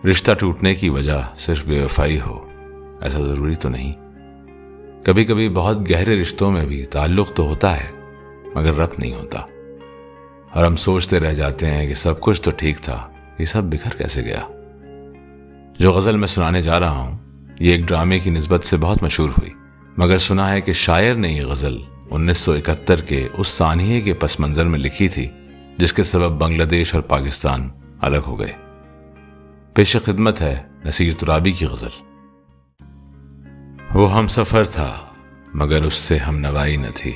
रिश्ता टूटने की वजह सिर्फ बेवफाई हो ऐसा ज़रूरी तो नहीं। कभी कभी बहुत गहरे रिश्तों में भी ताल्लुक़ तो होता है मगर रब्त नहीं होता, और हम सोचते रह जाते हैं कि सब कुछ तो ठीक था, ये सब बिखर कैसे गया। जो गज़ल मैं सुनाने जा रहा हूँ ये एक ड्रामे की निस्बत से बहुत मशहूर हुई, मगर सुना है कि शायर ने ये गज़ल 1971 के उस सानिये के पस मंज़र में लिखी थी जिसके सबब बांग्लादेश और पाकिस्तान अलग हो गए। पेश खिदमत है नसीर तुराबी की गज़ल। वो हम सफ़र था मगर उससे हम नवाई न थी,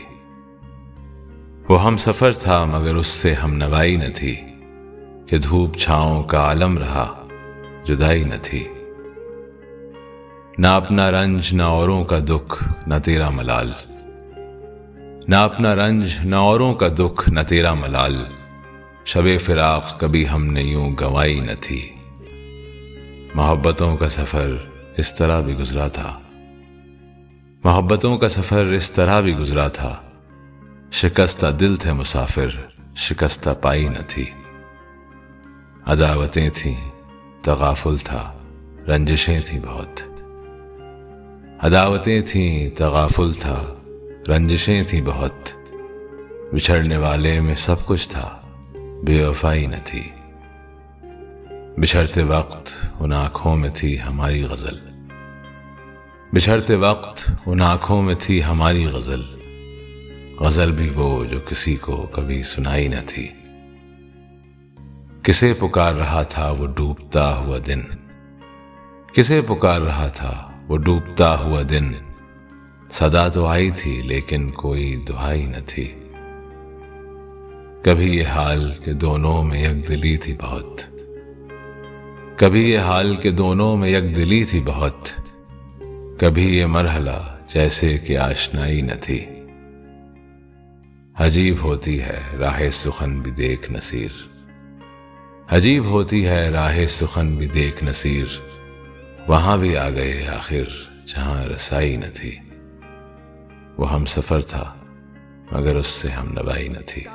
वो हम सफ़र था मगर उससे हम नवाई न थी, कि धूप छाँव का आलम रहा जुदाई न थी। ना अपना रंज ना औरों का दुख न तेरा मलाल, ना अपना रंज न औरों का दुख न तेरा मलाल, शबे फिराक कभी हमने यूं गंवाई न थी। मोहब्बतों का सफ़र इस तरह भी गुजरा था, मोहब्बतों का सफ़र इस तरह भी गुजरा था, शिकस्ता दिल थे मुसाफिर शिकस्ता पाई न थी। अदावतें थीं तगाफुल था रंजिशें थीं बहुत, अदावतें थीं तगाफुल था रंजिशें थीं बहुत, बिछड़ने वाले में सब कुछ था बेवफाई न थी। बिछड़ते वक्त उन आँखों में थी हमारी गज़ल, बिछड़ते वक्त उन आँखों में थी हमारी गज़ल, गज़ल भी वो जो किसी को कभी सुनाई न थी। किसे पुकार रहा था वो डूबता हुआ दिन, किसे पुकार रहा था वो डूबता हुआ दिन, सदा तो आई थी लेकिन कोई दुहाई न थी। कभी ये हाल के दोनों में यकदिली थी बहुत, कभी ये हाल के दोनों में यकदिली थी बहुत, कभी ये मरहला जैसे कि आशनाई न थी। अजीब होती है राह सुखन भी देख नसीर, अजीब होती है राह सुखन भी देख नसीर, वहां भी आ गए आखिर जहां रसाई न थी। वो हम सफर था मगर उससे हम नवाई न थी।